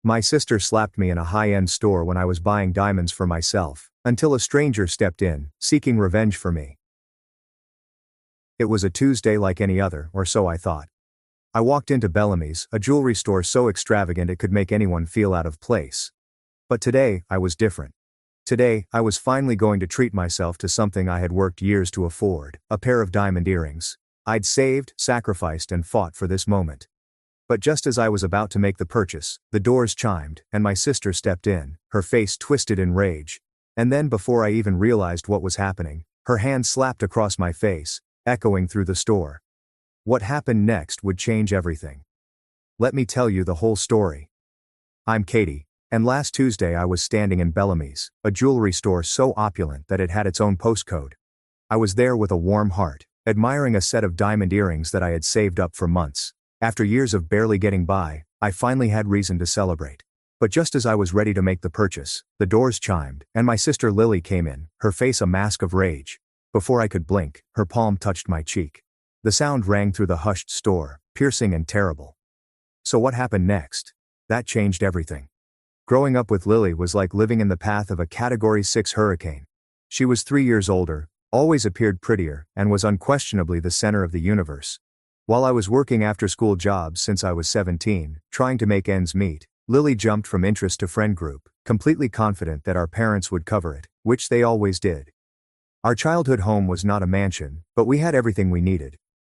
My sister slapped me in a high-end store when I was buying diamonds for myself, until a stranger stepped in, seeking revenge for me. It was a Tuesday like any other, or so I thought. I walked into Bellamy's, a jewelry store so extravagant it could make anyone feel out of place. But today, I was different. Today, I was finally going to treat myself to something I had worked years to afford, a pair of diamond earrings. I'd saved, sacrificed, and fought for this moment. But just as I was about to make the purchase, the doors chimed, and my sister stepped in, her face twisted in rage. And then before I even realized what was happening, her hand slapped across my face, echoing through the store. What happened next would change everything. Let me tell you the whole story. I'm Katie, and last Tuesday I was standing in Bellamy's, a jewelry store so opulent that it had its own postcode. I was there with a warm heart, admiring a set of diamond earrings that I had saved up for months. After years of barely getting by, I finally had reason to celebrate. But just as I was ready to make the purchase, the doors chimed, and my sister Lily came in, her face a mask of rage. Before I could blink, her palm touched my cheek. The sound rang through the hushed store, piercing and terrible. So what happened next? That changed everything. Growing up with Lily was like living in the path of a Category 6 hurricane. She was 3 years older, always appeared prettier, and was unquestionably the center of the universe. While I was working after-school jobs since I was 17, trying to make ends meet, Lily jumped from interest to friend group, completely confident that our parents would cover it, which they always did. Our childhood home was not a mansion, but we had everything we needed.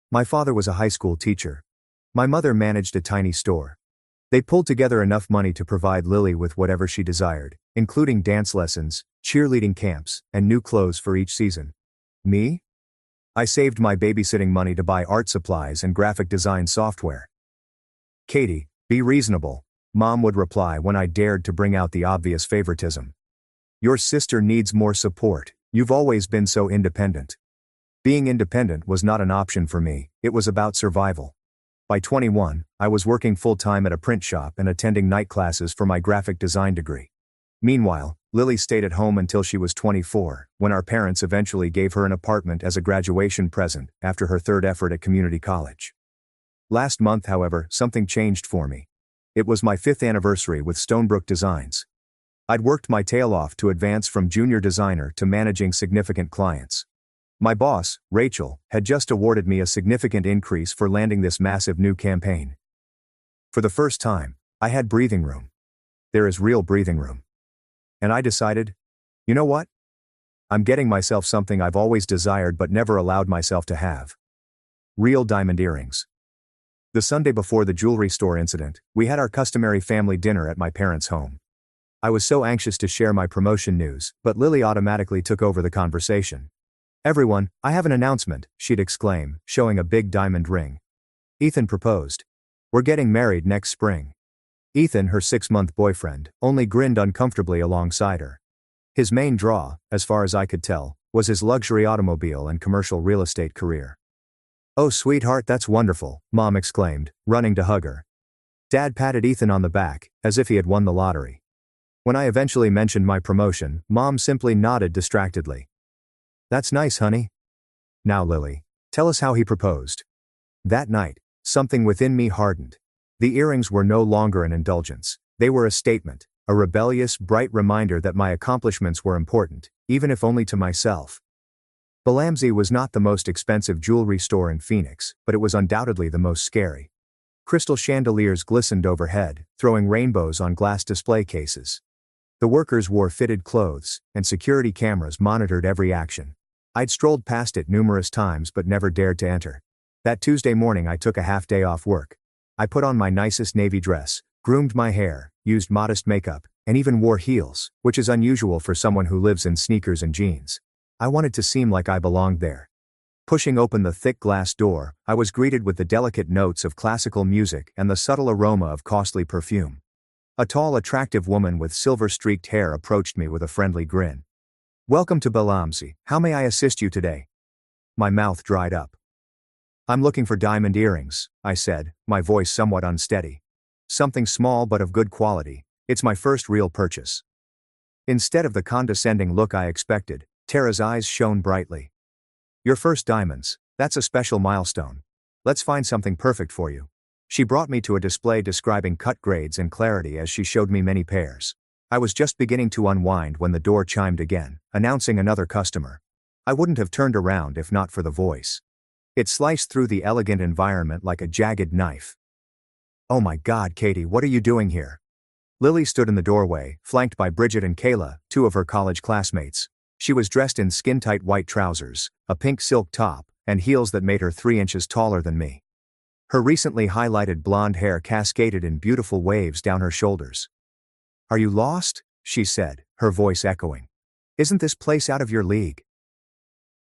My father was a high school teacher. My mother managed a tiny store. They pulled together enough money to provide Lily with whatever she desired, including dance lessons, cheerleading camps, and new clothes for each season. Me? I saved my babysitting money to buy art supplies and graphic design software. Katie, be reasonable, Mom would reply when I dared to bring out the obvious favoritism. Your sister needs more support, you've always been so independent. Being independent was not an option for me, it was about survival. By 21, I was working full-time at a print shop and attending night classes for my graphic design degree. Meanwhile, Lily stayed at home until she was 24, when our parents eventually gave her an apartment as a graduation present after her third effort at community college. Last month, however, something changed for me. It was my 5th anniversary with Stonebrook Designs. I'd worked my tail off to advance from junior designer to managing significant clients. My boss, Rachel, had just awarded me a significant increase for landing this massive new campaign. For the first time, I had breathing room. There is real breathing room. And I decided, you know what? I'm getting myself something I've always desired but never allowed myself to have. Real diamond earrings. The Sunday before the jewelry store incident, we had our customary family dinner at my parents' home. I was so anxious to share my promotion news, but Lily automatically took over the conversation. Everyone, I have an announcement, she'd exclaim, showing a big diamond ring. Ethan proposed. We're getting married next spring. Ethan, her 6-month boyfriend, only grinned uncomfortably alongside her. His main draw, as far as I could tell, was his luxury automobile and commercial real estate career. Oh sweetheart, that's wonderful, Mom exclaimed, running to hug her. Dad patted Ethan on the back, as if he had won the lottery. When I eventually mentioned my promotion, Mom simply nodded distractedly. That's nice, honey. Now Lily, tell us how he proposed. That night, something within me hardened. The earrings were no longer an indulgence, they were a statement, a rebellious, bright reminder that my accomplishments were important, even if only to myself. Bellamsey was not the most expensive jewelry store in Phoenix, but it was undoubtedly the most scary. Crystal chandeliers glistened overhead, throwing rainbows on glass display cases. The workers wore fitted clothes, and security cameras monitored every action. I'd strolled past it numerous times but never dared to enter. That Tuesday morning I took a half-day off work. I put on my nicest navy dress, groomed my hair, used modest makeup, and even wore heels, which is unusual for someone who lives in sneakers and jeans. I wanted to seem like I belonged there. Pushing open the thick glass door, I was greeted with the delicate notes of classical music and the subtle aroma of costly perfume. A tall, attractive woman with silver-streaked hair approached me with a friendly grin. Welcome to Bellamsey, how may I assist you today? My mouth dried up. I'm looking for diamond earrings, I said, my voice somewhat unsteady. Something small but of good quality, it's my first real purchase. Instead of the condescending look I expected, Tara's eyes shone brightly. Your first diamonds, that's a special milestone. Let's find something perfect for you. She brought me to a display describing cut grades and clarity as she showed me many pairs. I was just beginning to unwind when the door chimed again, announcing another customer. I wouldn't have turned around if not for the voice. It sliced through the elegant environment like a jagged knife. "Oh my God, Katie, what are you doing here?" Lily stood in the doorway, flanked by Bridget and Kayla, two of her college classmates. She was dressed in skin-tight white trousers, a pink silk top, and heels that made her 3 inches taller than me. Her recently highlighted blonde hair cascaded in beautiful waves down her shoulders. "Are you lost?" she said, her voice echoing. "Isn't this place out of your league?"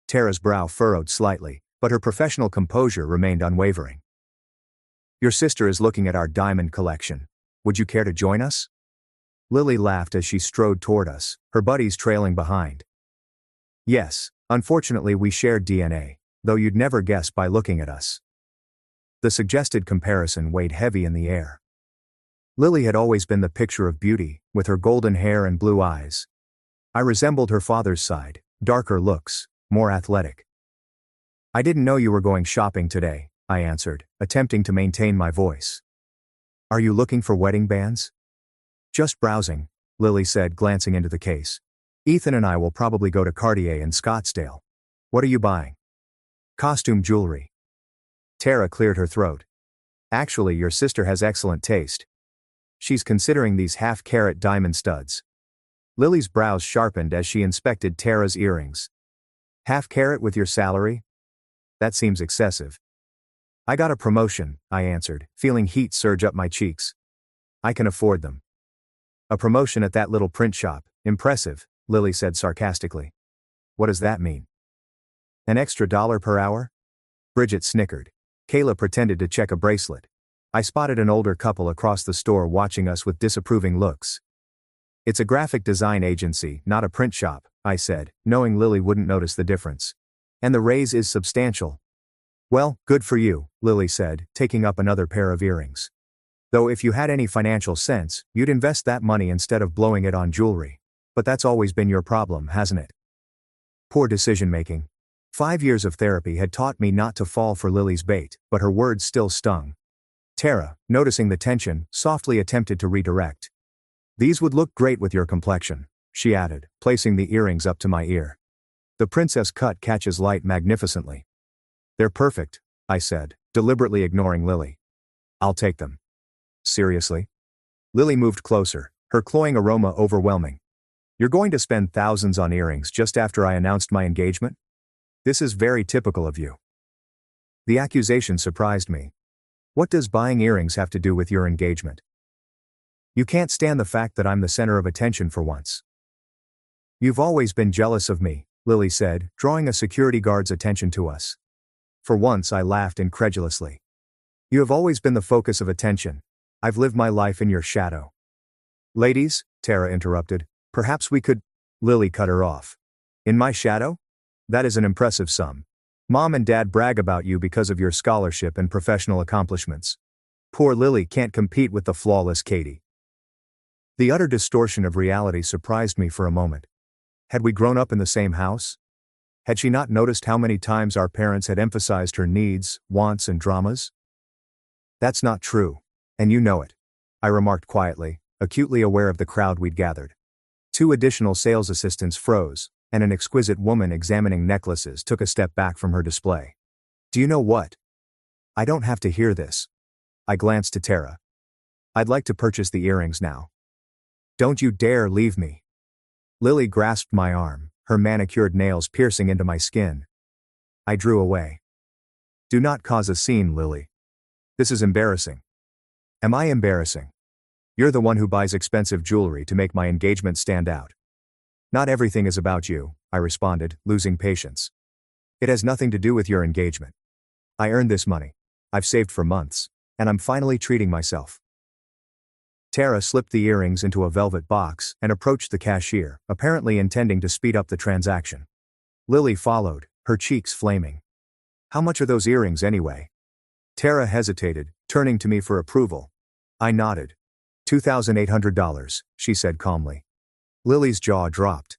Tara's brow furrowed slightly, but her professional composure remained unwavering. "Your sister is looking at our diamond collection. Would you care to join us?" Lily laughed as she strode toward us, her buddies trailing behind. "Yes, unfortunately we shared DNA, though you'd never guess by looking at us." The suggested comparison weighed heavy in the air. Lily had always been the picture of beauty, with her golden hair and blue eyes. I resembled her father's side, darker looks, more athletic. "I didn't know you were going shopping today," I answered, attempting to maintain my voice. "Are you looking for wedding bands?" "Just browsing," Lily said, glancing into the case. "Ethan and I will probably go to Cartier in Scottsdale. What are you buying?" "Costume jewelry." Tara cleared her throat. "Actually, your sister has excellent taste. She's considering these half-carat diamond studs." Lily's brows sharpened as she inspected Tara's earrings. "Half-carat with your salary? That seems excessive." "I got a promotion," I answered, feeling heat surge up my cheeks. "I can afford them." "A promotion at that little print shop, impressive," Lily said sarcastically. "What does that mean? An extra $1 per hour?" Bridget snickered. Kayla pretended to check a bracelet. I spotted an older couple across the store watching us with disapproving looks. "It's a graphic design agency, not a print shop," I said, knowing Lily wouldn't notice the difference. "And the raise is substantial." "Well, good for you," Lily said, taking up another pair of earrings. "Though if you had any financial sense, you'd invest that money instead of blowing it on jewelry. But that's always been your problem, hasn't it?" Poor decision-making. 5 years of therapy had taught me not to fall for Lily's bait, but her words still stung. Tara, noticing the tension, softly attempted to redirect. "These would look great with your complexion," she added, placing the earrings up to my ear. "The princess cut catches light magnificently." "They're perfect," I said, deliberately ignoring Lily. "I'll take them." "Seriously?" Lily moved closer, her cloying aroma overwhelming. "You're going to spend thousands on earrings just after I announced my engagement? This is very typical of you." The accusation surprised me. "What does buying earrings have to do with your engagement?" "You can't stand the fact that I'm the center of attention for once." "You've always been jealous of me," Lily said, drawing a security guard's attention to us. For once I laughed incredulously. "You have always been the focus of attention. I've lived my life in your shadow." "Ladies," Tara interrupted, "perhaps we could—" Lily cut her off. "In my shadow? That is an impressive sum. Mom and Dad brag about you because of your scholarship and professional accomplishments. Poor Lily can't compete with the flawless Katie." The utter distortion of reality surprised me for a moment. Had we grown up in the same house? Had she not noticed how many times our parents had emphasized her needs, wants, and dramas? "That's not true. And you know it," I remarked quietly, acutely aware of the crowd we'd gathered. 2 additional sales assistants froze, and an exquisite woman examining necklaces took a step back from her display. "Do you know what? I don't have to hear this." I glanced to Tara. "I'd like to purchase the earrings now." "Don't you dare leave me." Lily grasped my arm, her manicured nails piercing into my skin. I drew away. "Do not cause a scene, Lily. This is embarrassing." "Am I embarrassing? You're the one who buys expensive jewelry to make my engagement stand out." "Not everything is about you," I responded, losing patience. "It has nothing to do with your engagement. I earned this money. I've saved for months, and I'm finally treating myself." Tara slipped the earrings into a velvet box and approached the cashier, apparently intending to speed up the transaction. Lily followed, her cheeks flaming. "How much are those earrings anyway?" Tara hesitated, turning to me for approval. I nodded. $2,800, she said calmly. Lily's jaw dropped.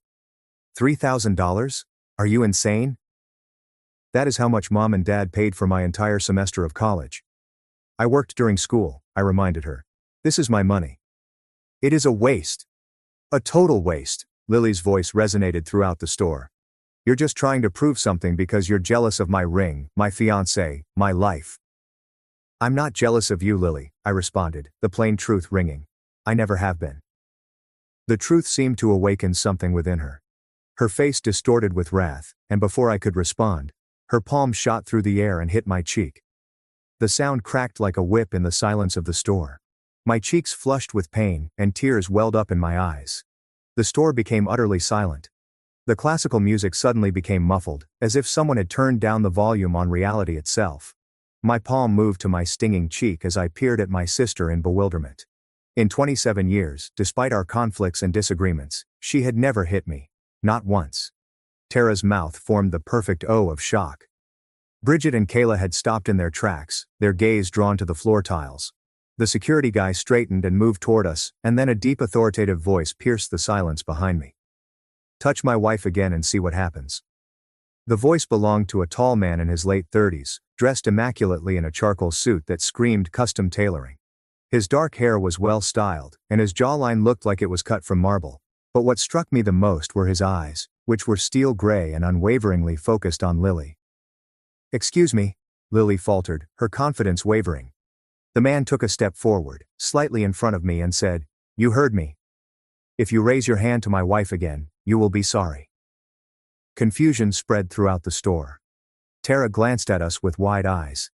$3,000? Are you insane? That is how much Mom and Dad paid for my entire semester of college. I worked during school, I reminded her. This is my money. It is a waste. A total waste, Lily's voice resonated throughout the store. You're just trying to prove something because you're jealous of my ring, my fiancé, my life. I'm not jealous of you, Lily, I responded, the plain truth ringing. I never have been. The truth seemed to awaken something within her. Her face distorted with wrath, and before I could respond, her palm shot through the air and hit my cheek. The sound cracked like a whip in the silence of the store. My cheeks flushed with pain, and tears welled up in my eyes. The store became utterly silent. The classical music suddenly became muffled, as if someone had turned down the volume on reality itself. My palm moved to my stinging cheek as I peered at my sister in bewilderment. In 27 years, despite our conflicts and disagreements, she had never hit me. Not once. Tara's mouth formed the perfect O of shock. Bridget and Kayla had stopped in their tracks, their gaze drawn to the floor tiles. The security guy straightened and moved toward us, and then a deep authoritative voice pierced the silence behind me. Touch my wife again and see what happens. The voice belonged to a tall man in his late 30s, dressed immaculately in a charcoal suit that screamed custom tailoring. His dark hair was well styled, and his jawline looked like it was cut from marble. But what struck me the most were his eyes, which were steel gray and unwaveringly focused on Lily. Excuse me, Lily faltered, her confidence wavering. The man took a step forward, slightly in front of me, and said, You heard me. If you raise your hand to my wife again, you will be sorry. Confusion spread throughout the store. Tara glanced at us with wide eyes.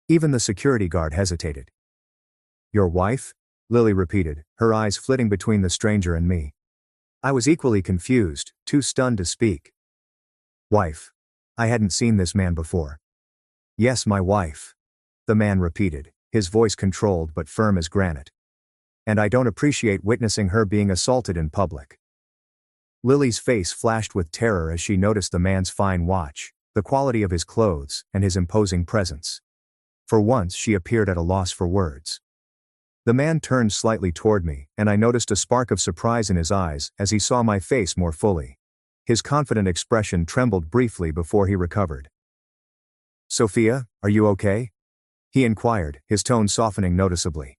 Even the security guard hesitated. Your wife? Lily repeated, her eyes flitting between the stranger and me. I was equally confused, too stunned to speak. Wife. I hadn't seen this man before. Yes, my wife. The man repeated, his voice controlled but firm as granite. And I don't appreciate witnessing her being assaulted in public. Lily's face flashed with terror as she noticed the man's fine watch, the quality of his clothes, and his imposing presence. For once she appeared at a loss for words. The man turned slightly toward me, and I noticed a spark of surprise in his eyes as he saw my face more fully. His confident expression trembled briefly before he recovered. Sophia, are you okay? He inquired, his tone softening noticeably.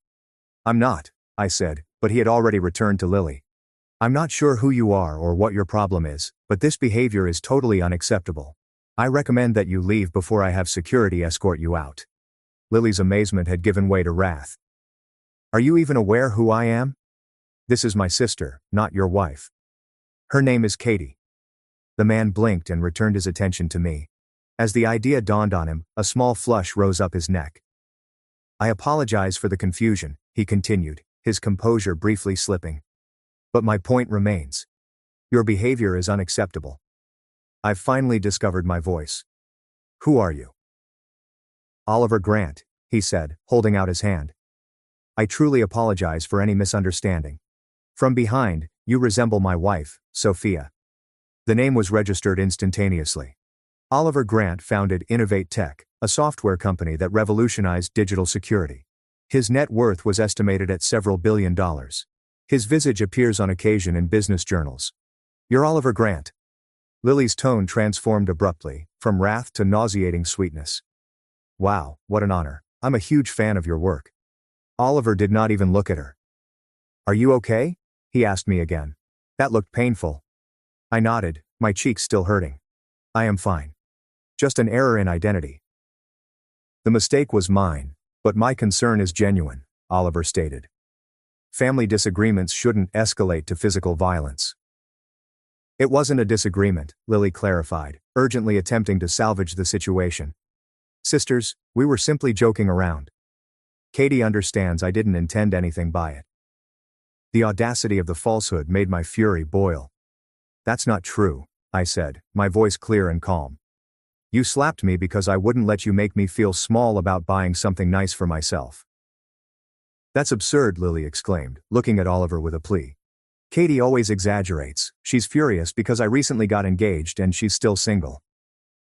I'm not, I said, but he had already returned to Lily. I'm not sure who you are or what your problem is, but this behavior is totally unacceptable. I recommend that you leave before I have security escort you out. Lily's amazement had given way to wrath. Are you even aware who I am? This is my sister, not your wife. Her name is Katie. The man blinked and returned his attention to me. As the idea dawned on him, a small flush rose up his neck. I apologize for the confusion, he continued, his composure briefly slipping. But my point remains. Your behavior is unacceptable. I've finally discovered my voice. Who are you? Oliver Grant, he said, holding out his hand. I truly apologize for any misunderstanding. From behind, you resemble my wife, Sophia. The name was registered instantaneously. Oliver Grant founded Innovate Tech, a software company that revolutionized digital security. His net worth was estimated at several $1 billion. His visage appears on occasion in business journals. You're Oliver Grant. Lily's tone transformed abruptly, from wrath to nauseating sweetness. Wow, what an honor. I'm a huge fan of your work. Oliver did not even look at her. Are you okay? He asked me again. That looked painful. I nodded, my cheeks still hurting. I am fine. Just an error in identity. The mistake was mine, but my concern is genuine, Oliver stated. Family disagreements shouldn't escalate to physical violence. It wasn't a disagreement, Lily clarified, urgently attempting to salvage the situation. Sisters, we were simply joking around. Katie understands I didn't intend anything by it. The audacity of the falsehood made my fury boil. That's not true, I said, my voice clear and calm. You slapped me because I wouldn't let you make me feel small about buying something nice for myself. That's absurd, Lily exclaimed, looking at Oliver with a plea. Katie always exaggerates. She's furious because I recently got engaged and she's still single.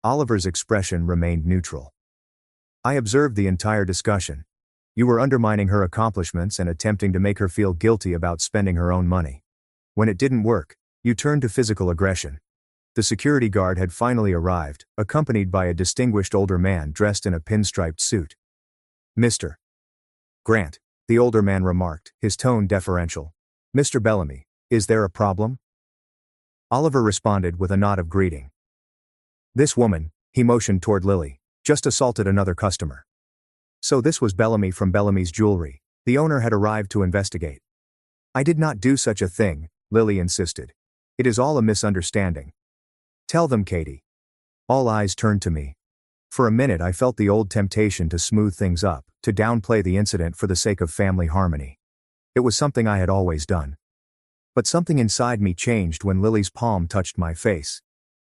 Oliver's expression remained neutral. I observed the entire discussion. You were undermining her accomplishments and attempting to make her feel guilty about spending her own money. When it didn't work, you turned to physical aggression. The security guard had finally arrived, accompanied by a distinguished older man dressed in a pinstriped suit. Mr. Grant, the older man remarked, his tone deferential. Mr. Bellamy, is there a problem? Oliver responded with a nod of greeting. This woman, he motioned toward Lily, just assaulted another customer. So this was Bellamy from Bellamy's Jewelry. The owner had arrived to investigate. I did not do such a thing, Lily insisted. It is all a misunderstanding. Tell them, Katie. All eyes turned to me. For a minute I felt the old temptation to smooth things up, to downplay the incident for the sake of family harmony. It was something I had always done. But something inside me changed when Lily's palm touched my face.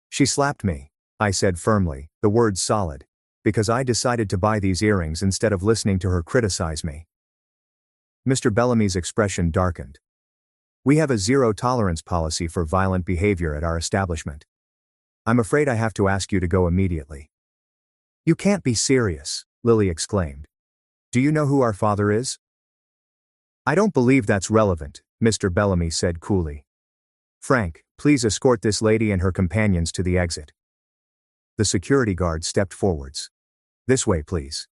She slapped me, I said firmly, the words solid, because I decided to buy these earrings instead of listening to her criticize me. Mr. Bellamy's expression darkened. We have a zero-tolerance policy for violent behavior at our establishment. I'm afraid I have to ask you to go immediately. You can't be serious, Lily exclaimed. Do you know who our father is? I don't believe that's relevant, Mr. Bellamy said coolly. Frank, please escort this lady and her companions to the exit. The security guard stepped forwards. This way, please.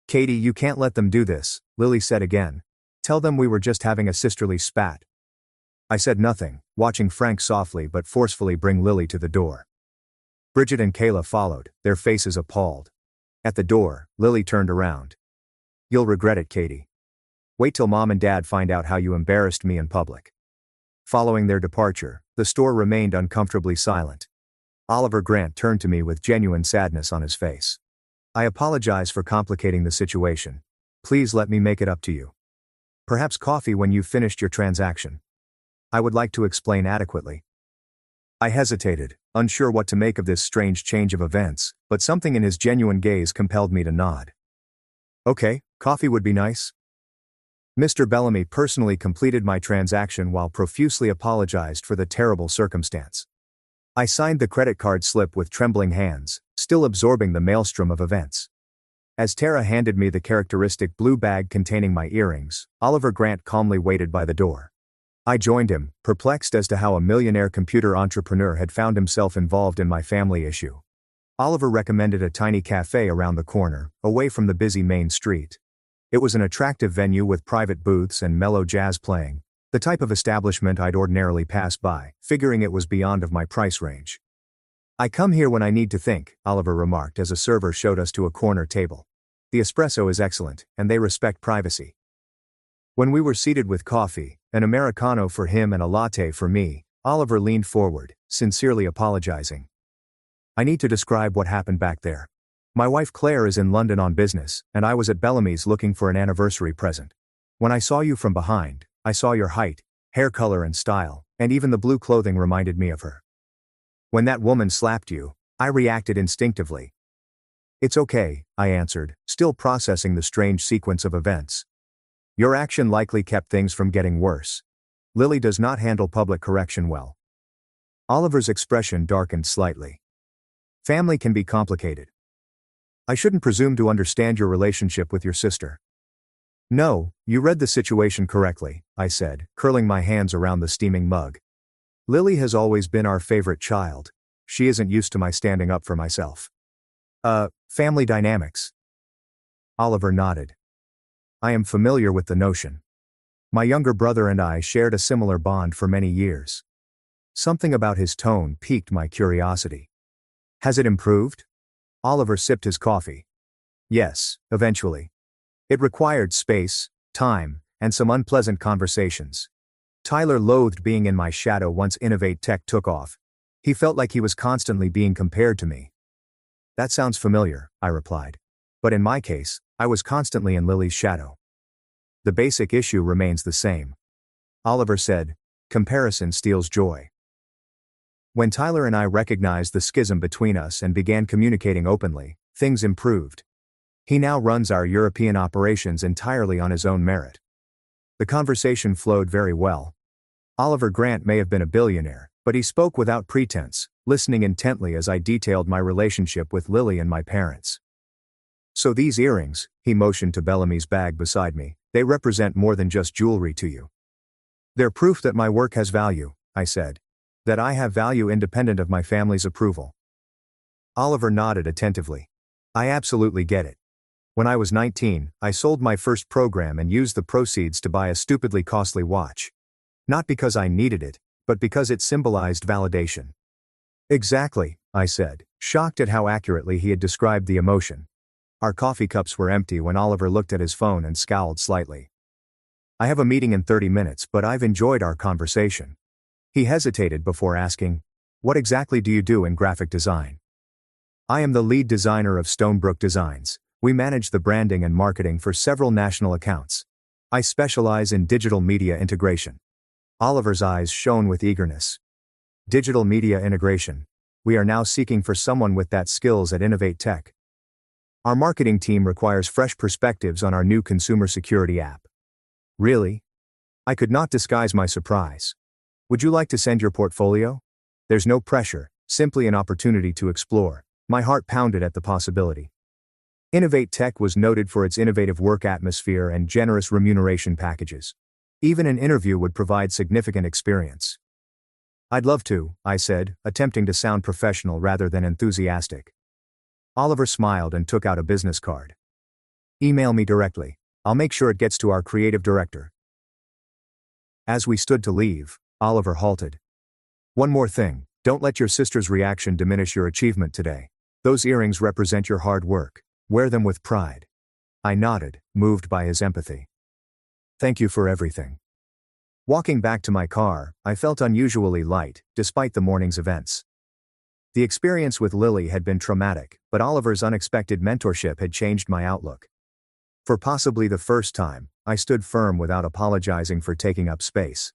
Katie, you can't let them do this, Lily said again. Tell them we were just having a sisterly spat. I said nothing, watching Frank softly but forcefully bring Lily to the door. Bridget and Kayla followed, their faces appalled. At the door, Lily turned around. You'll regret it, Katie. Wait till Mom and Dad find out how you embarrassed me in public. Following their departure, the store remained uncomfortably silent. Oliver Grant turned to me with genuine sadness on his face. I apologize for complicating the situation. Please let me make it up to you. Perhaps coffee when you've finished your transaction. I would like to explain adequately. I hesitated, unsure what to make of this strange change of events, but something in his genuine gaze compelled me to nod. Okay, coffee would be nice. Mr. Bellamy personally completed my transaction while profusely apologized for the terrible circumstance. I signed the credit card slip with trembling hands, still absorbing the maelstrom of events. As Tara handed me the characteristic blue bag containing my earrings, Oliver Grant calmly waited by the door. I joined him, perplexed as to how a millionaire computer entrepreneur had found himself involved in my family issue. Oliver recommended a tiny cafe around the corner, away from the busy main street. It was an attractive venue with private booths and mellow jazz playing, the type of establishment I'd ordinarily pass by, figuring it was beyond of my price range. I come here when I need to think, Oliver remarked as a server showed us to a corner table. The espresso is excellent, and they respect privacy. When we were seated with coffee, an Americano for him and a latte for me, Oliver leaned forward, sincerely apologizing. I need to describe what happened back there. My wife Claire is in London on business, and I was at Bellamy's looking for an anniversary present. When I saw you from behind, I saw your height, hair color and style, and even the blue clothing reminded me of her. When that woman slapped you, I reacted instinctively. It's okay, I answered, still processing the strange sequence of events. Your action likely kept things from getting worse. Lily does not handle public correction well. Oliver's expression darkened slightly. Family can be complicated. I shouldn't presume to understand your relationship with your sister. No, you read the situation correctly, I said, curling my hands around the steaming mug. Lily has always been our favorite child. She isn't used to my standing up for myself. Family dynamics. Oliver nodded. I am familiar with the notion. My younger brother and I shared a similar bond for many years. Something about his tone piqued my curiosity. Has it improved? Oliver sipped his coffee. Yes, eventually. It required space, time, and some unpleasant conversations. Tyler loathed being in my shadow once Innovate Tech took off. He felt like he was constantly being compared to me. That sounds familiar, I replied. But in my case, I was constantly in Lily's shadow. The basic issue remains the same. Oliver said, comparison steals joy. When Tyler and I recognized the schism between us and began communicating openly, things improved. He now runs our European operations entirely on his own merit. The conversation flowed very well. Oliver Grant may have been a billionaire, but he spoke without pretense, listening intently as I detailed my relationship with Lily and my parents. So these earrings, he motioned to Bellamy's bag beside me, they represent more than just jewelry to you. They're proof that my work has value, I said. That I have value independent of my family's approval. Oliver nodded attentively. I absolutely get it. When I was 19, I sold my first program and used the proceeds to buy a stupidly costly watch. Not because I needed it, but because it symbolized validation. Exactly, I said, shocked at how accurately he had described the emotion. Our coffee cups were empty when Oliver looked at his phone and scowled slightly. I have a meeting in 30 minutes, but I've enjoyed our conversation. He hesitated before asking, what exactly do you do in graphic design? I am the lead designer of Stonebrook Designs. We manage the branding and marketing for several national accounts. I specialize in digital media integration. Oliver's eyes shone with eagerness. Digital media integration. We are now seeking for someone with that skills at Innovate Tech. Our marketing team requires fresh perspectives on our new consumer security app. Really? I could not disguise my surprise. Would you like to send your portfolio? There's no pressure, simply an opportunity to explore. My heart pounded at the possibility. Innovate Tech was noted for its innovative work atmosphere and generous remuneration packages. Even an interview would provide significant experience. I'd love to, I said, attempting to sound professional rather than enthusiastic. Oliver smiled and took out a business card. Email me directly. I'll make sure it gets to our creative director. As we stood to leave, Oliver halted. One more thing, don't let your sister's reaction diminish your achievement today. Those earrings represent your hard work. Wear them with pride. I nodded, moved by his empathy. Thank you for everything. Walking back to my car, I felt unusually light, despite the morning's events. The experience with Lily had been traumatic, but Oliver's unexpected mentorship had changed my outlook. For possibly the first time, I stood firm without apologizing for taking up space.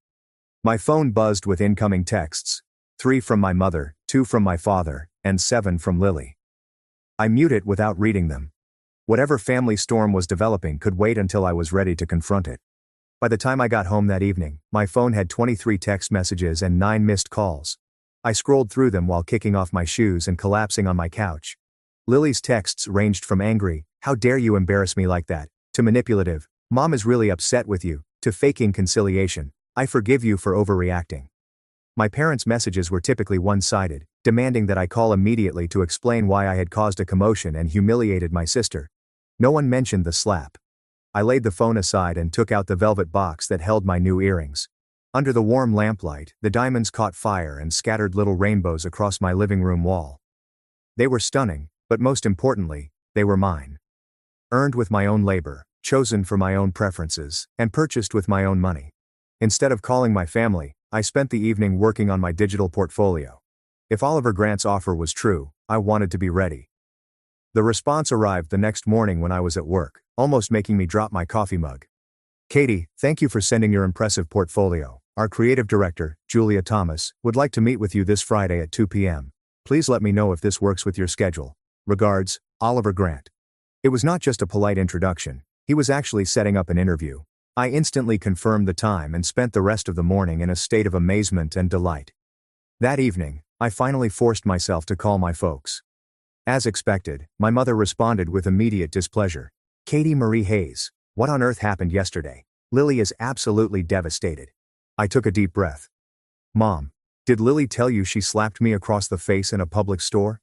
My phone buzzed with incoming texts, 3 from my mother, 2 from my father, and 7 from Lily. I muted without reading them. Whatever family storm was developing could wait until I was ready to confront it. By the time I got home that evening, my phone had 23 text messages and 9 missed calls. I scrolled through them while kicking off my shoes and collapsing on my couch. Lily's texts ranged from angry, "How dare you embarrass me like that?" to manipulative, "Mom is really upset with you," to faking conciliation, "I forgive you for overreacting." My parents' messages were typically one-sided, demanding that I call immediately to explain why I had caused a commotion and humiliated my sister. No one mentioned the slap. I laid the phone aside and took out the velvet box that held my new earrings. Under the warm lamplight, the diamonds caught fire and scattered little rainbows across my living room wall. They were stunning, but most importantly, they were mine. Earned with my own labor, chosen for my own preferences, and purchased with my own money. Instead of calling my family, I spent the evening working on my digital portfolio. If Oliver Grant's offer was true, I wanted to be ready. The response arrived the next morning when I was at work, almost making me drop my coffee mug. Katie, thank you for sending your impressive portfolio. Our creative director, Julia Thomas, would like to meet with you this Friday at 2 p.m. Please let me know if this works with your schedule. Regards, Oliver Grant. It was not just a polite introduction, he was actually setting up an interview. I instantly confirmed the time and spent the rest of the morning in a state of amazement and delight. That evening, I finally forced myself to call my folks. As expected, my mother responded with immediate displeasure. Katie Marie Hayes, what on earth happened yesterday? Lily is absolutely devastated. I took a deep breath. Mom, did Lily tell you she slapped me across the face in a public store?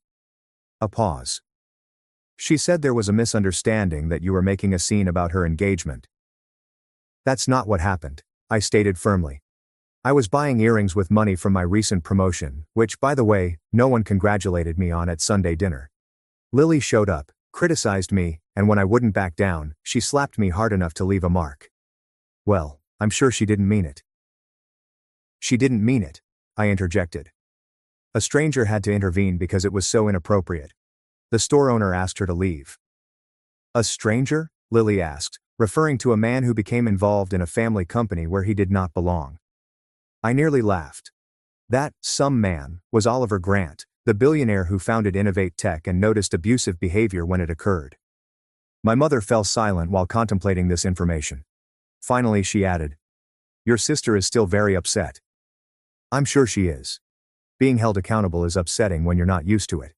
A pause. She said there was a misunderstanding that you were making a scene about her engagement. That's not what happened, I stated firmly. I was buying earrings with money from my recent promotion, which, by the way, no one congratulated me on at Sunday dinner. Lily showed up, criticized me, and when I wouldn't back down, she slapped me hard enough to leave a mark. Well, I'm sure she didn't mean it. She didn't mean it, I interjected. A stranger had to intervene because it was so inappropriate. The store owner asked her to leave. A stranger? Lily asked, referring to a man who became involved in a family company where he did not belong. I nearly laughed. That some man was Oliver Grant, the billionaire who founded Innovate Tech and noticed abusive behavior when it occurred. My mother fell silent while contemplating this information. Finally she added, "Your sister is still very upset." I'm sure she is. Being held accountable is upsetting when you're not used to it.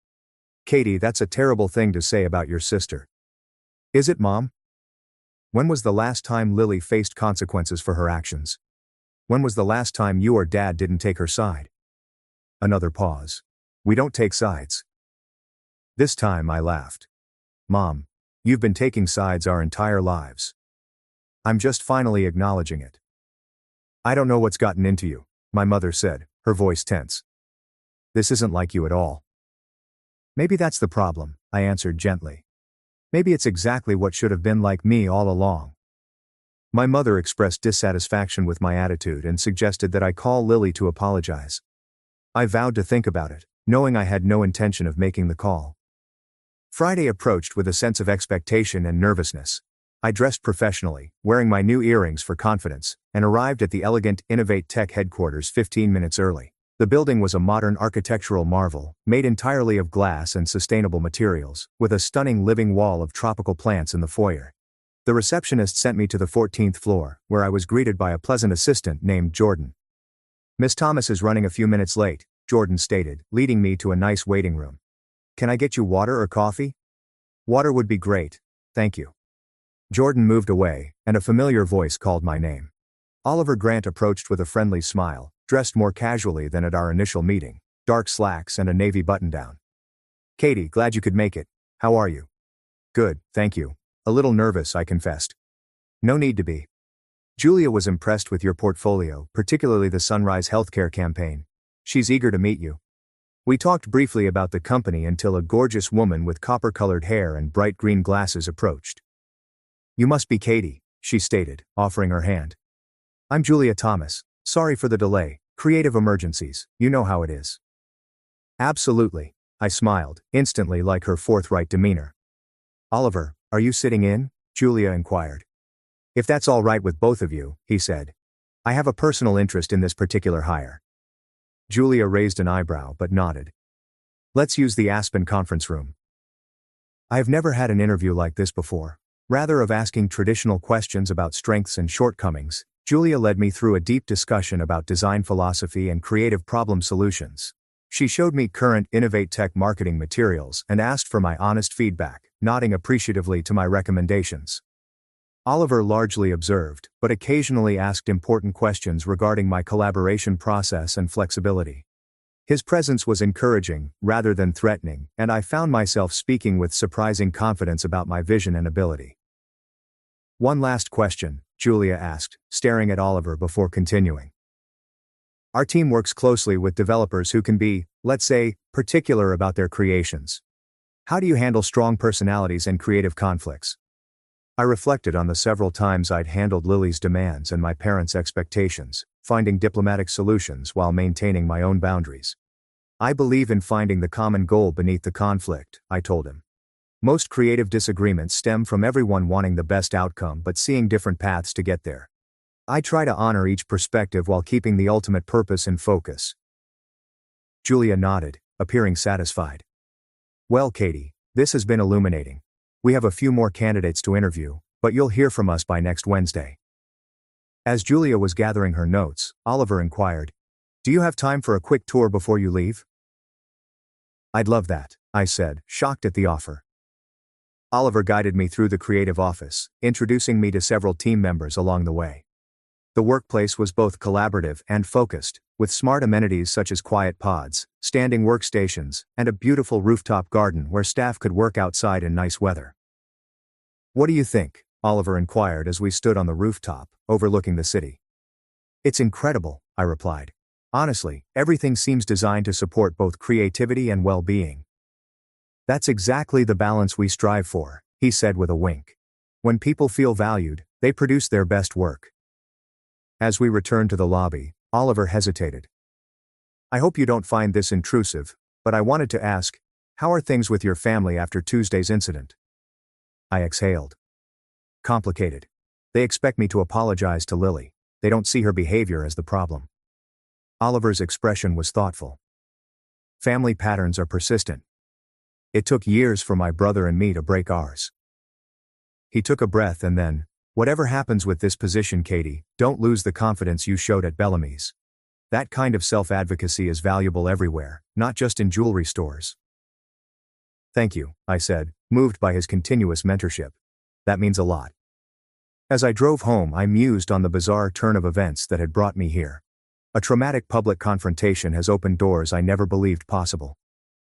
Katie, that's a terrible thing to say about your sister. Is it, Mom? When was the last time Lily faced consequences for her actions? When was the last time you or Dad didn't take her side? Another pause. We don't take sides. This time I laughed. Mom, You've been taking sides our entire lives. I'm just finally acknowledging it. I don't know what's gotten into you, my mother said, her voice tense. This isn't like you at all. Maybe that's the problem, I answered gently. Maybe it's exactly what should have been like me all along. My mother expressed dissatisfaction with my attitude and suggested that I call Lily to apologize. I vowed to think about it, knowing I had no intention of making the call. Friday approached with a sense of expectation and nervousness. I dressed professionally, wearing my new earrings for confidence, and arrived at the elegant Innovate Tech headquarters 15 minutes early. The building was a modern architectural marvel, made entirely of glass and sustainable materials, with a stunning living wall of tropical plants in the foyer. The receptionist sent me to the 14th floor, where I was greeted by a pleasant assistant named Jordan. Miss Thomas is running a few minutes late, Jordan stated, leading me to a nice waiting room. Can I get you water or coffee? Water would be great, thank you. Jordan moved away, and a familiar voice called my name. Oliver Grant approached with a friendly smile, dressed more casually than at our initial meeting, dark slacks and a navy button-down. Katie, glad you could make it. How are you? Good, thank you. A little nervous, I confessed. No need to be. Julia was impressed with your portfolio, particularly the Sunrise Healthcare campaign. She's eager to meet you. We talked briefly about the company until a gorgeous woman with copper-colored hair and bright green glasses approached. You must be Katie, she stated, offering her hand. I'm Julia Thomas. Sorry for the delay. Creative emergencies, you know how it is. Absolutely, I smiled, instantly like her forthright demeanor. Oliver, are you sitting in? Julia inquired. If that's all right with both of you, he said. I have a personal interest in this particular hire. Julia raised an eyebrow but nodded. Let's use the Aspen conference room. I have never had an interview like this before. Rather of asking traditional questions about strengths and shortcomings, Julia led me through a deep discussion about design philosophy and creative problem solutions. She showed me current Innovate Tech marketing materials and asked for my honest feedback, nodding appreciatively to my recommendations. Oliver largely observed, but occasionally asked important questions regarding my collaboration process and flexibility. His presence was encouraging, rather than threatening, and I found myself speaking with surprising confidence about my vision and ability. One last question, Julia asked, staring at Oliver before continuing. Our team works closely with developers who can be, let's say, particular about their creations. How do you handle strong personalities and creative conflicts? I reflected on the several times I'd handled Lily's demands and my parents' expectations, finding diplomatic solutions while maintaining my own boundaries. I believe in finding the common goal beneath the conflict, I told him. Most creative disagreements stem from everyone wanting the best outcome but seeing different paths to get there. I try to honor each perspective while keeping the ultimate purpose in focus. Julia nodded, appearing satisfied. Well, Katie, this has been illuminating. We have a few more candidates to interview, but you'll hear from us by next Wednesday. As Julia was gathering her notes, Oliver inquired, Do you have time for a quick tour before you leave? I'd love that, I said, shocked at the offer. Oliver guided me through the creative office, introducing me to several team members along the way. The workplace was both collaborative and focused, with smart amenities such as quiet pods, standing workstations, and a beautiful rooftop garden where staff could work outside in nice weather. What do you think? Oliver inquired as we stood on the rooftop, overlooking the city. It's incredible, I replied. Honestly, everything seems designed to support both creativity and well-being. That's exactly the balance we strive for, he said with a wink. When people feel valued, they produce their best work. As we returned to the lobby, Oliver hesitated. I hope you don't find this intrusive, but I wanted to ask, how are things with your family after Tuesday's incident? I exhaled. Complicated. They expect me to apologize to Lily. They don't see her behavior as the problem. Oliver's expression was thoughtful. Family patterns are persistent. It took years for my brother and me to break ours. He took a breath and then, whatever happens with this position, Katie, don't lose the confidence you showed at Bellamy's. That kind of self-advocacy is valuable everywhere, not just in jewelry stores. Thank you, I said, moved by his continuous mentorship. That means a lot. As I drove home, I mused on the bizarre turn of events that had brought me here. A traumatic public confrontation has opened doors I never believed possible.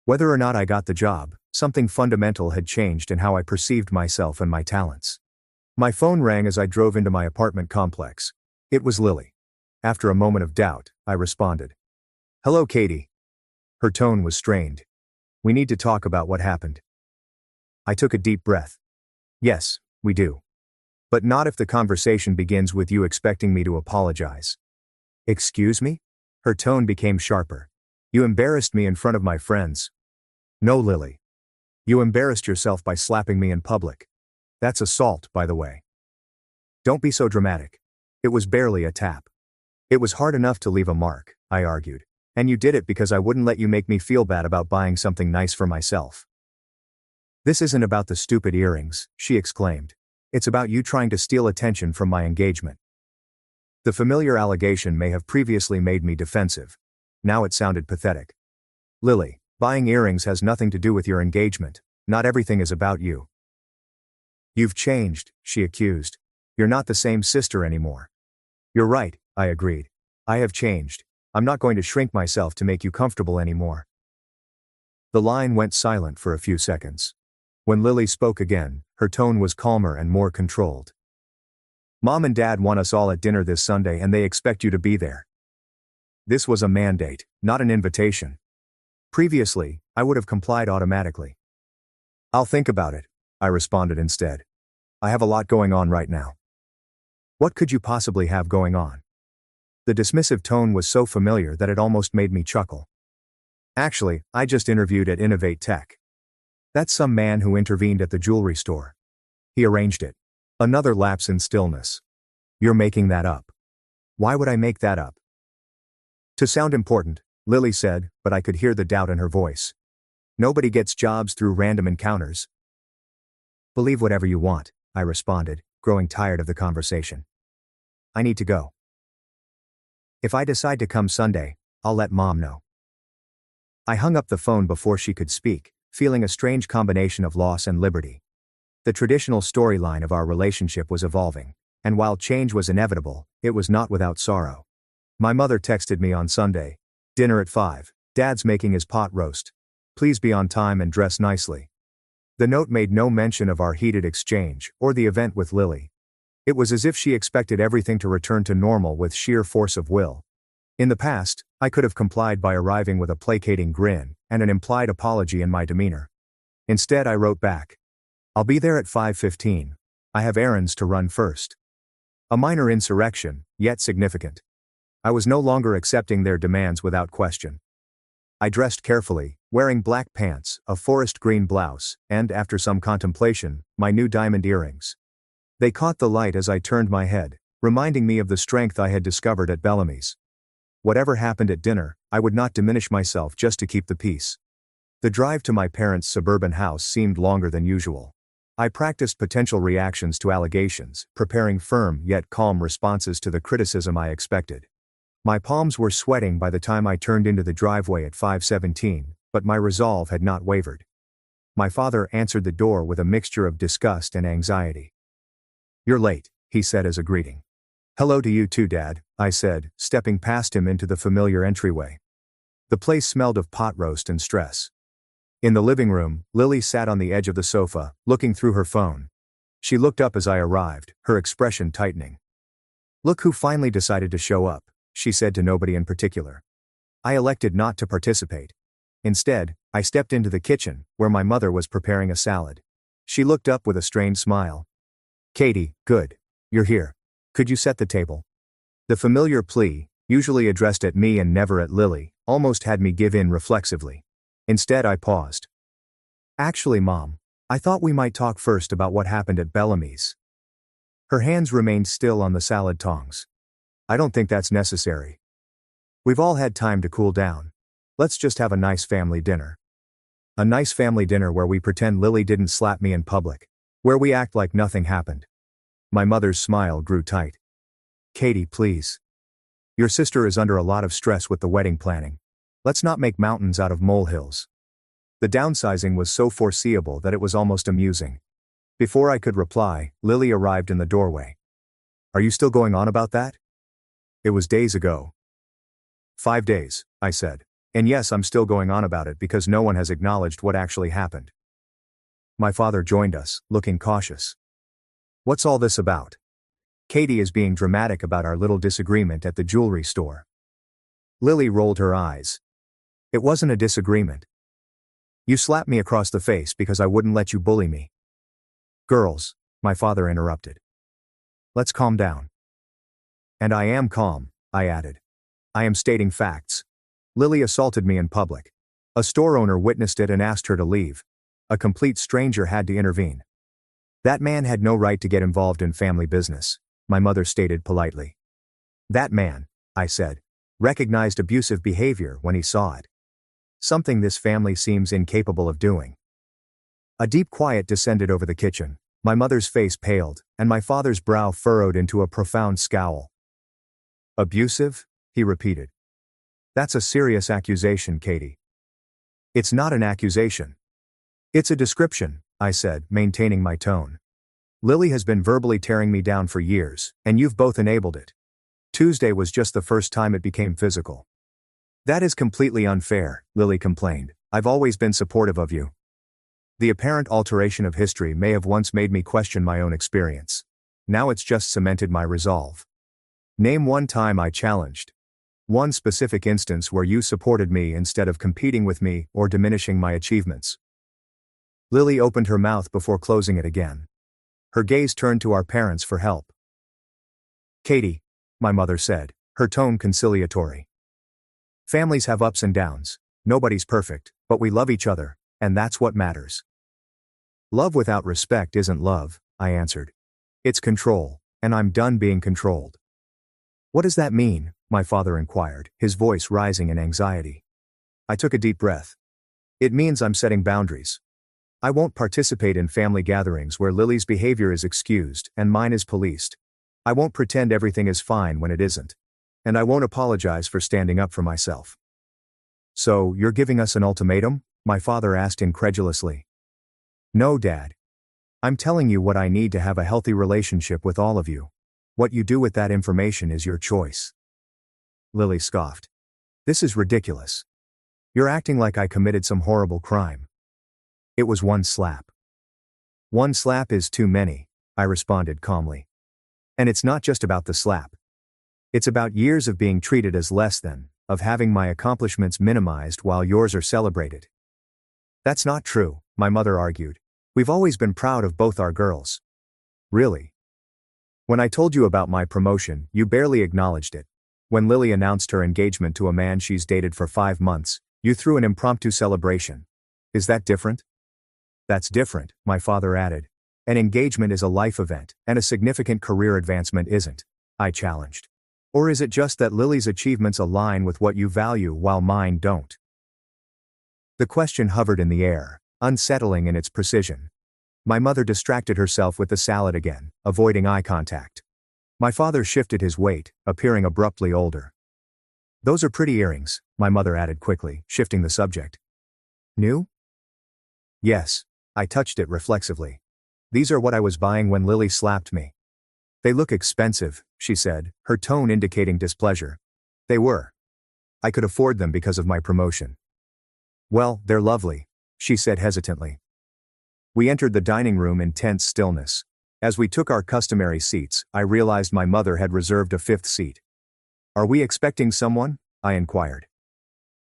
Whether or not I got the job, something fundamental had changed in how I perceived myself and my talents. My phone rang as I drove into my apartment complex. It was Lily. After a moment of doubt, I responded. "Hello, Katie." Her tone was strained. "We need to talk about what happened." I took a deep breath. "Yes, we do. But not if the conversation begins with you expecting me to apologize." "Excuse me?" Her tone became sharper. "You embarrassed me in front of my friends." "No, Lily. You embarrassed yourself by slapping me in public. That's assault, by the way." "Don't be so dramatic. It was barely a tap." "It was hard enough to leave a mark," I argued. "And you did it because I wouldn't let you make me feel bad about buying something nice for myself." "This isn't about the stupid earrings," she exclaimed. "It's about you trying to steal attention from my engagement." The familiar allegation may have previously made me defensive. Now it sounded pathetic. "Lily, buying earrings has nothing to do with your engagement. Not everything is about you." "You've changed," she accused. "You're not the same sister anymore." "You're right," I agreed. "I have changed. I'm not going to shrink myself to make you comfortable anymore." The line went silent for a few seconds. When Lily spoke again, her tone was calmer and more controlled. "Mom and Dad want us all at dinner this Sunday and they expect you to be there." This was a mandate, not an invitation. Previously, I would have complied automatically. "I'll think about it," I responded instead. "I have a lot going on right now." "What could you possibly have going on?" The dismissive tone was so familiar that it almost made me chuckle. "Actually, I just interviewed at Innovate Tech." "That's some man who intervened at the jewelry store. He arranged it." Another lapse in stillness. "You're making that up." "Why would I make that up?" "To sound important," Lily said, but I could hear the doubt in her voice. "Nobody gets jobs through random encounters." "Believe whatever you want," I responded, growing tired of the conversation. "I need to go. If I decide to come Sunday, I'll let Mom know." I hung up the phone before she could speak, feeling a strange combination of loss and liberty. The traditional storyline of our relationship was evolving, and while change was inevitable, it was not without sorrow. My mother texted me on Sunday. "Dinner at 5. Dad's making his pot roast. Please be on time and dress nicely." The note made no mention of our heated exchange, or the event with Lily. It was as if she expected everything to return to normal with sheer force of will. In the past, I could have complied by arriving with a placating grin, and an implied apology in my demeanor. Instead I wrote back. "I'll be there at 5:15. I have errands to run first." A minor insurrection, yet significant. I was no longer accepting their demands without question. I dressed carefully, wearing black pants, a forest green blouse, and, after some contemplation, my new diamond earrings. They caught the light as I turned my head, reminding me of the strength I had discovered at Bellamy's. Whatever happened at dinner, I would not diminish myself just to keep the peace. The drive to my parents' suburban house seemed longer than usual. I practiced potential reactions to allegations, preparing firm yet calm responses to the criticism I expected. My palms were sweating by the time I turned into the driveway at 5:17, but my resolve had not wavered. My father answered the door with a mixture of disgust and anxiety. "You're late," he said as a greeting. "Hello to you too, Dad," I said, stepping past him into the familiar entryway. The place smelled of pot roast and stress. In the living room, Lily sat on the edge of the sofa, looking through her phone. She looked up as I arrived, her expression tightening. "Look who finally decided to show up," she said to nobody in particular. I elected not to participate. Instead, I stepped into the kitchen, where my mother was preparing a salad. She looked up with a strained smile. "Katie, good. You're here. Could you set the table?" The familiar plea, usually addressed at me and never at Lily, almost had me give in reflexively. Instead I paused. "Actually, Mom, I thought we might talk first about what happened at Bellamy's." Her hands remained still on the salad tongs. "I don't think that's necessary. We've all had time to cool down. Let's just have a nice family dinner." A nice family dinner where we pretend Lily didn't slap me in public. Where we act like nothing happened. My mother's smile grew tight. "Katie, please. Your sister is under a lot of stress with the wedding planning. Let's not make mountains out of molehills." The downsizing was so foreseeable that it was almost amusing. Before I could reply, Lily arrived in the doorway. "Are you still going on about that?" "It was days ago." "5 days," I said. And yes, I'm still going on about it because no one has acknowledged what actually happened. My father joined us, looking cautious. What's all this about? Katie is being dramatic about our little disagreement at the jewelry store. Lily rolled her eyes. It wasn't a disagreement. You slapped me across the face because I wouldn't let you bully me. Girls, my father interrupted. Let's calm down. And I am calm, I added. I am stating facts. Lily assaulted me in public. A store owner witnessed it and asked her to leave. A complete stranger had to intervene. That man had no right to get involved in family business, my mother stated politely. That man, I said, recognized abusive behavior when he saw it. Something this family seems incapable of doing. A deep quiet descended over the kitchen. My mother's face paled, and my father's brow furrowed into a profound scowl. Abusive? He repeated. That's a serious accusation, Katie. It's not an accusation. It's a description, I said, maintaining my tone. Lily has been verbally tearing me down for years, and you've both enabled it. Tuesday was just the first time it became physical. That is completely unfair, Lily complained. I've always been supportive of you. The apparent alteration of history may have once made me question my own experience. Now it's just cemented my resolve. Name one time I challenged. One specific instance where you supported me instead of competing with me or diminishing my achievements. Lily opened her mouth before closing it again. Her gaze turned to our parents for help. Katie, my mother said, her tone conciliatory. Families have ups and downs. Nobody's perfect, but we love each other, and that's what matters. Love without respect isn't love, I answered. It's control, and I'm done being controlled. What does that mean? My father inquired, his voice rising in anxiety. I took a deep breath. It means I'm setting boundaries. I won't participate in family gatherings where Lily's behavior is excused and mine is policed. I won't pretend everything is fine when it isn't. And I won't apologize for standing up for myself. So, you're giving us an ultimatum? My father asked incredulously. No, Dad. I'm telling you what I need to have a healthy relationship with all of you. What you do with that information is your choice. Lily scoffed. This is ridiculous. You're acting like I committed some horrible crime. It was one slap. One slap is too many, I responded calmly. And it's not just about the slap. It's about years of being treated as less than, of having my accomplishments minimized while yours are celebrated. That's not true, my mother argued. We've always been proud of both our girls. Really? When I told you about my promotion, you barely acknowledged it. When Lily announced her engagement to a man she's dated for 5 months, you threw an impromptu celebration. Is that different? That's different, my father added. An engagement is a life event, and a significant career advancement isn't, I challenged. Or is it just that Lily's achievements align with what you value while mine don't? The question hovered in the air, unsettling in its precision. My mother distracted herself with the salad again, avoiding eye contact. My father shifted his weight, appearing abruptly older. Those are pretty earrings, my mother added quickly, shifting the subject. New? Yes, I touched it reflexively. These are what I was buying when Lily slapped me. They look expensive, she said, her tone indicating displeasure. They were. I could afford them because of my promotion. Well, they're lovely, she said hesitantly. We entered the dining room in tense stillness. As we took our customary seats, I realized my mother had reserved a 5th seat. Are we expecting someone? I inquired.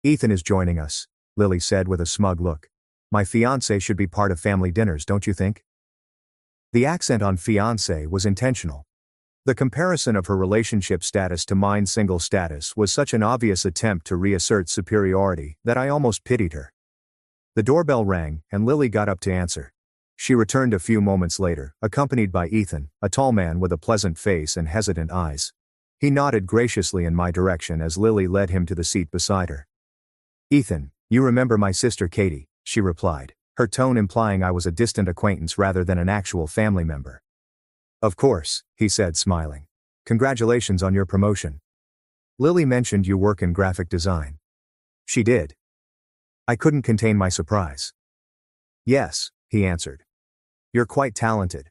Ethan is joining us, Lily said with a smug look. My fiancé should be part of family dinners, don't you think? The accent on fiancé was intentional. The comparison of her relationship status to mine's single status was such an obvious attempt to reassert superiority that I almost pitied her. The doorbell rang, and Lily got up to answer. She returned a few moments later, accompanied by Ethan, a tall man with a pleasant face and hesitant eyes. He nodded graciously in my direction as Lily led him to the seat beside her. Ethan, you remember my sister Katie, she replied, her tone implying I was a distant acquaintance rather than an actual family member. Of course, he said smiling. Congratulations on your promotion. Lily mentioned you work in graphic design. She did. I couldn't contain my surprise. Yes, he answered. You're quite talented.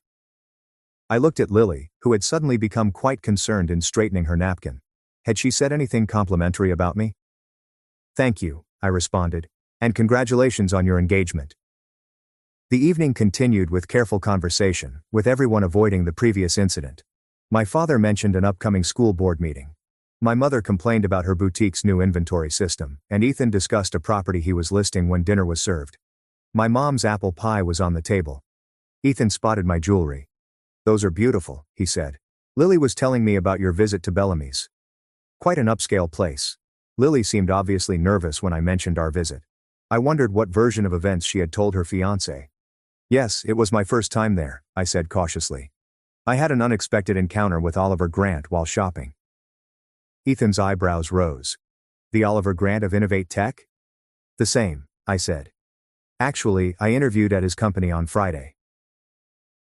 I looked at Lily, who had suddenly become quite concerned in straightening her napkin. Had she said anything complimentary about me? Thank you, I responded. And congratulations on your engagement. The evening continued with careful conversation, with everyone avoiding the previous incident. My father mentioned an upcoming school board meeting. My mother complained about her boutique's new inventory system, and Ethan discussed a property he was listing when dinner was served. My mom's apple pie was on the table. Ethan spotted my jewelry. Those are beautiful, he said. Lily was telling me about your visit to Bellamy's. Quite an upscale place. Lily seemed obviously nervous when I mentioned our visit. I wondered what version of events she had told her fiancé. Yes, it was my first time there, I said cautiously. I had an unexpected encounter with Oliver Grant while shopping. Ethan's eyebrows rose. The Oliver Grant of Innovate Tech? The same, I said. Actually, I interviewed at his company on Friday.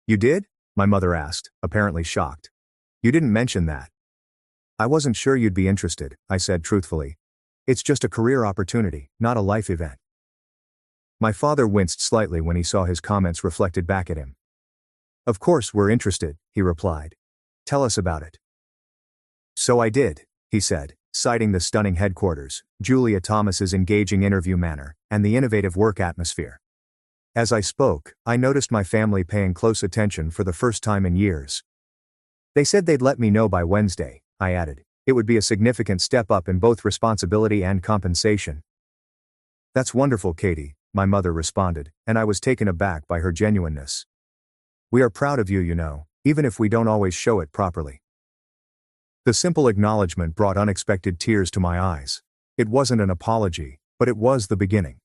You did? My mother asked, apparently shocked. You didn't mention that. I wasn't sure you'd be interested, I said truthfully. It's just a career opportunity, not a life event. My father winced slightly when he saw his comments reflected back at him. Of course we're interested, he replied. Tell us about it. So I did, he said, citing the stunning headquarters, Julia Thomas's engaging interview manner, and the innovative work atmosphere. As I spoke, I noticed my family paying close attention for the first time in years. They said they'd let me know by Wednesday, I added. It would be a significant step up in both responsibility and compensation. That's wonderful, Katie, my mother responded, and I was taken aback by her genuineness. We are proud of you, even if we don't always show it properly. The simple acknowledgement brought unexpected tears to my eyes. It wasn't an apology, but it was the beginning.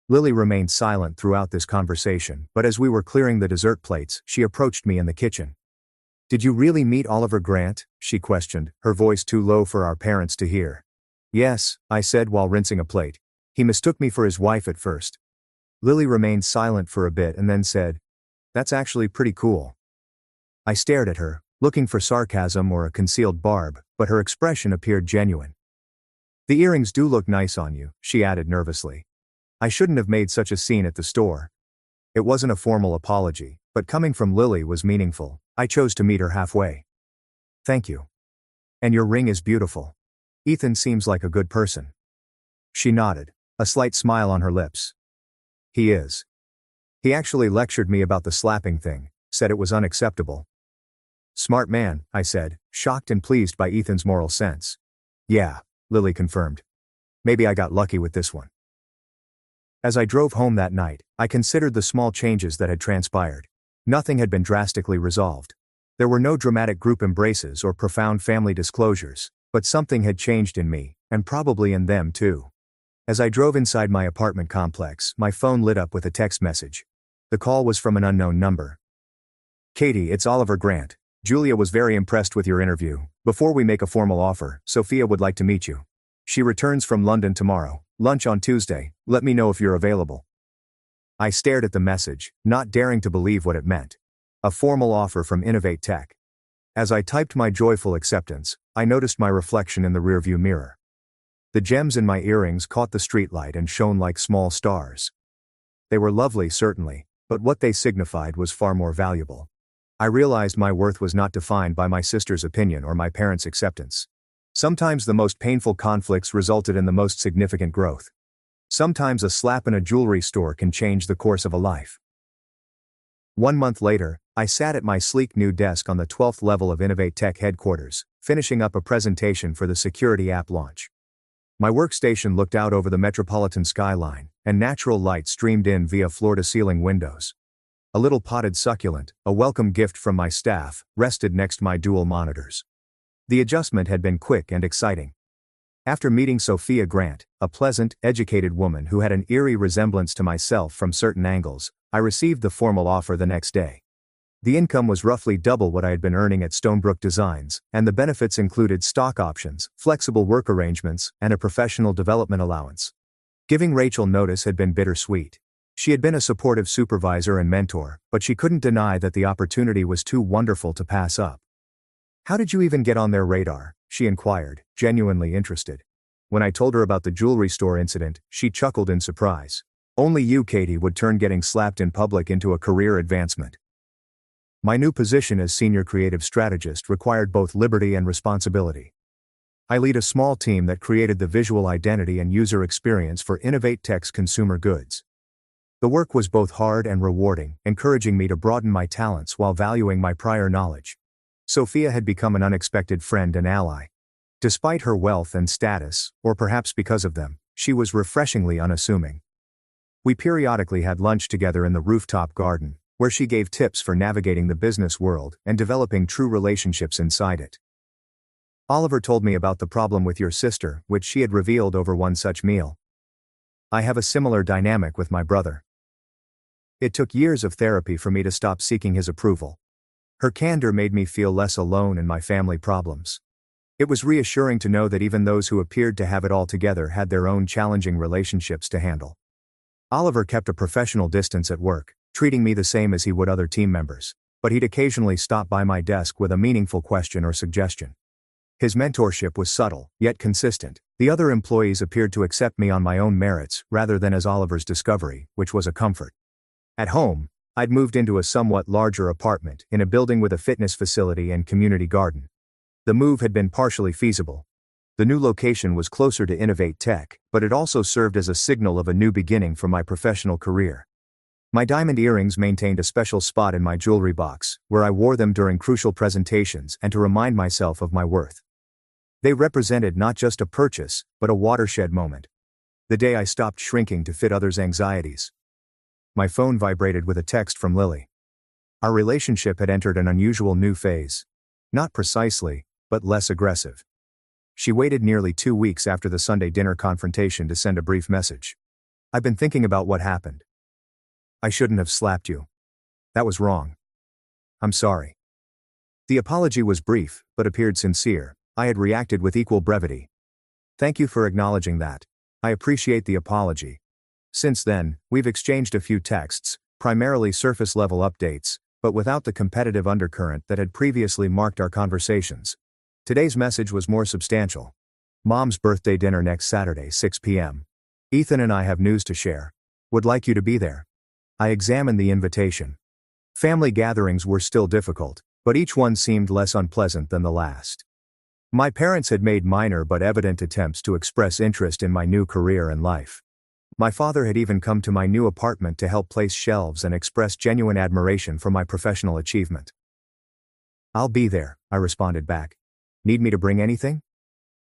Lily remained silent throughout this conversation, but as we were clearing the dessert plates, she approached me in the kitchen. Did you really meet Oliver Grant? She questioned, her voice too low for our parents to hear. Yes, I said while rinsing a plate. He mistook me for his wife at first. Lily remained silent for a bit and then said, That's actually pretty cool. I stared at her, looking for sarcasm or a concealed barb, but her expression appeared genuine. The earrings do look nice on you, she added nervously. I shouldn't have made such a scene at the store. It wasn't a formal apology, but coming from Lily was meaningful. I chose to meet her halfway. Thank you. And your ring is beautiful. Ethan seems like a good person. She nodded, a slight smile on her lips. He is. He actually lectured me about the slapping thing, said it was unacceptable. Smart man, I said, shocked and pleased by Ethan's moral sense. Yeah, Lily confirmed. Maybe I got lucky with this one. As I drove home that night, I considered the small changes that had transpired. Nothing had been drastically resolved. There were no dramatic group embraces or profound family disclosures, but something had changed in me, and probably in them too. As I drove inside my apartment complex, my phone lit up with a text message. The call was from an unknown number. Katie, it's Oliver Grant. Julia was very impressed with your interview. Before we make a formal offer, Sophia would like to meet you. She returns from London tomorrow, lunch on Tuesday. Let me know if you're available. I stared at the message, not daring to believe what it meant. A formal offer from Innovate Tech. As I typed my joyful acceptance, I noticed my reflection in the rearview mirror. The gems in my earrings caught the streetlight and shone like small stars. They were lovely, certainly, but what they signified was far more valuable. I realized my worth was not defined by my sister's opinion or my parents' acceptance. Sometimes the most painful conflicts resulted in the most significant growth. Sometimes a slap in a jewelry store can change the course of a life. 1 month later, I sat at my sleek new desk on the 12th level of Innovate Tech headquarters, finishing up a presentation for the security app launch. My workstation looked out over the metropolitan skyline, and natural light streamed in via floor-to-ceiling windows. A little potted succulent, a welcome gift from my staff, rested next to my dual monitors. The adjustment had been quick and exciting. After meeting Sophia Grant, a pleasant, educated woman who had an eerie resemblance to myself from certain angles, I received the formal offer the next day. The income was roughly double what I had been earning at Stonebrook Designs, and the benefits included stock options, flexible work arrangements, and a professional development allowance. Giving Rachel notice had been bittersweet. She had been a supportive supervisor and mentor, but she couldn't deny that the opportunity was too wonderful to pass up. How did you even get on their radar? She inquired, genuinely interested. When I told her about the jewelry store incident, she chuckled in surprise. Only you, Katie, would turn getting slapped in public into a career advancement. My new position as senior creative strategist required both liberty and responsibility. I lead a small team that created the visual identity and user experience for Innovate Tech's consumer goods. The work was both hard and rewarding, encouraging me to broaden my talents while valuing my prior knowledge. Sophia had become an unexpected friend and ally. Despite her wealth and status, or perhaps because of them, she was refreshingly unassuming. We periodically had lunch together in the rooftop garden, where she gave tips for navigating the business world and developing true relationships inside it. Oliver told me about the problem with your sister, which she had revealed over one such meal. I have a similar dynamic with my brother. It took years of therapy for me to stop seeking his approval. Her candor made me feel less alone in my family problems. It was reassuring to know that even those who appeared to have it all together had their own challenging relationships to handle. Oliver kept a professional distance at work, treating me the same as he would other team members, but he'd occasionally stop by my desk with a meaningful question or suggestion. His mentorship was subtle, yet consistent. The other employees appeared to accept me on my own merits rather than as Oliver's discovery, which was a comfort. At home, I'd moved into a somewhat larger apartment in a building with a fitness facility and community garden. The move had been partially feasible. The new location was closer to Innovate Tech, but it also served as a signal of a new beginning for my professional career. My diamond earrings maintained a special spot in my jewelry box, where I wore them during crucial presentations and to remind myself of my worth. They represented not just a purchase, but a watershed moment. The day I stopped shrinking to fit others' anxieties. My phone vibrated with a text from Lily. Our relationship had entered an unusual new phase. Not precisely, but less aggressive. She waited nearly 2 weeks after the Sunday dinner confrontation to send a brief message. I've been thinking about what happened. I shouldn't have slapped you. That was wrong. I'm sorry. The apology was brief, but appeared sincere. I had reacted with equal brevity. Thank you for acknowledging that. I appreciate the apology. Since then, we've exchanged a few texts, primarily surface-level updates, but without the competitive undercurrent that had previously marked our conversations. Today's message was more substantial. Mom's birthday dinner next Saturday, 6 p.m. Ethan and I have news to share. Would like you to be there. I examined the invitation. Family gatherings were still difficult, but each one seemed less unpleasant than the last. My parents had made minor but evident attempts to express interest in my new career and life. My father had even come to my new apartment to help place shelves and express genuine admiration for my professional achievement. I'll be there, I responded back. Need me to bring anything?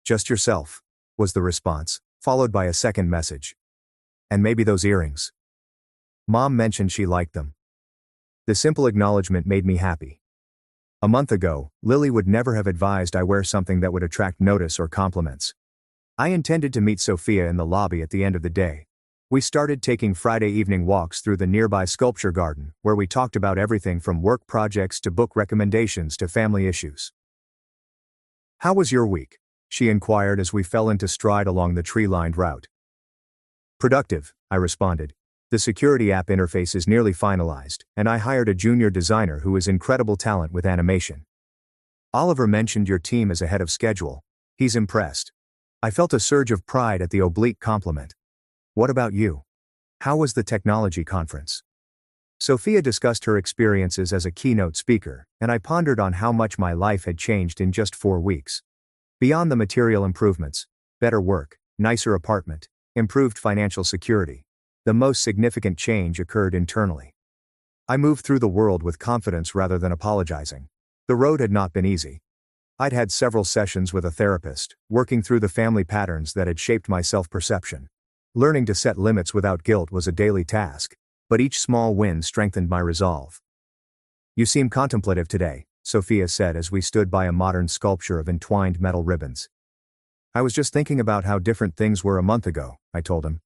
Just yourself, was the response, followed by a second message. And maybe those earrings. Mom mentioned she liked them. The simple acknowledgement made me happy. A month ago, Lily would never have advised I wear something that would attract notice or compliments. I intended to meet Sophia in the lobby at the end of the day. We started taking Friday evening walks through the nearby sculpture garden, where we talked about everything from work projects to book recommendations to family issues. How was your week? She inquired as we fell into stride along the tree-lined route. Productive, I responded. The security app interface is nearly finalized, and I hired a junior designer who has incredible talent with animation. Oliver mentioned your team is ahead of schedule. He's impressed. I felt a surge of pride at the oblique compliment. What about you? How was the technology conference? Sophia discussed her experiences as a keynote speaker, and I pondered on how much my life had changed in just 4 weeks. Beyond the material improvements, better work, nicer apartment, improved financial security, the most significant change occurred internally. I moved through the world with confidence rather than apologizing. The road had not been easy. I'd had several sessions with a therapist, working through the family patterns that had shaped my self-perception. Learning to set limits without guilt was a daily task, but each small win strengthened my resolve. You seem contemplative today, Sophia said as we stood by a modern sculpture of entwined metal ribbons. I was just thinking about how different things were a month ago, I told him.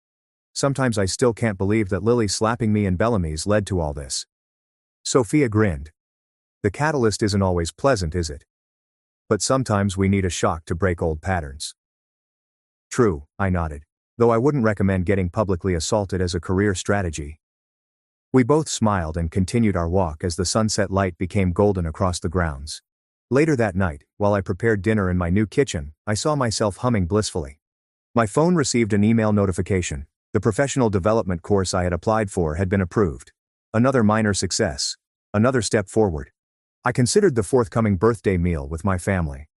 Sometimes I still can't believe that Lily slapping me in Bellamy's led to all this. Sophia grinned. The catalyst isn't always pleasant, is it? But sometimes we need a shock to break old patterns. True, I nodded. Though I wouldn't recommend getting publicly assaulted as a career strategy. We both smiled and continued our walk as the sunset light became golden across the grounds. Later that night, while I prepared dinner in my new kitchen, I saw myself humming blissfully. My phone received an email notification. The professional development course I had applied for had been approved. Another minor success. Another step forward. I considered the forthcoming birthday meal with my family.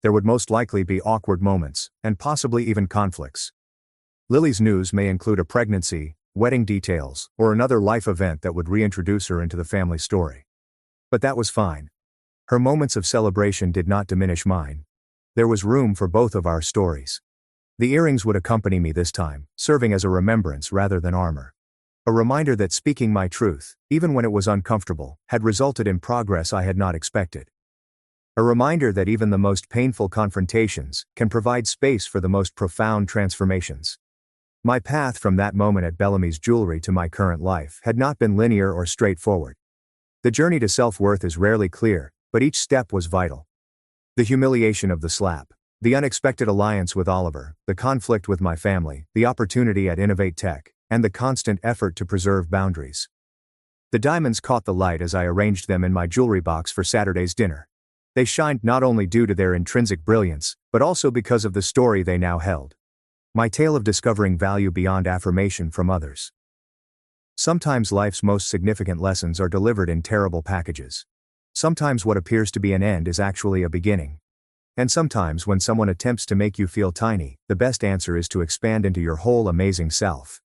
There would most likely be awkward moments, and possibly even conflicts. Lily's news may include a pregnancy, wedding details, or another life event that would reintroduce her into the family story. But that was fine. Her moments of celebration did not diminish mine. There was room for both of our stories. The earrings would accompany me this time, serving as a remembrance rather than armor. A reminder that speaking my truth, even when it was uncomfortable, had resulted in progress I had not expected. A reminder that even the most painful confrontations can provide space for the most profound transformations. My path from that moment at Bellamy's Jewelry to my current life had not been linear or straightforward. The journey to self-worth is rarely clear, but each step was vital. The humiliation of the slap, the unexpected alliance with Oliver, the conflict with my family, the opportunity at Innovate Tech, and the constant effort to preserve boundaries. The diamonds caught the light as I arranged them in my jewelry box for Saturday's dinner. They shined not only due to their intrinsic brilliance, but also because of the story they now held. My tale of discovering value beyond affirmation from others. Sometimes life's most significant lessons are delivered in terrible packages. Sometimes what appears to be an end is actually a beginning. And sometimes when someone attempts to make you feel tiny, the best answer is to expand into your whole amazing self.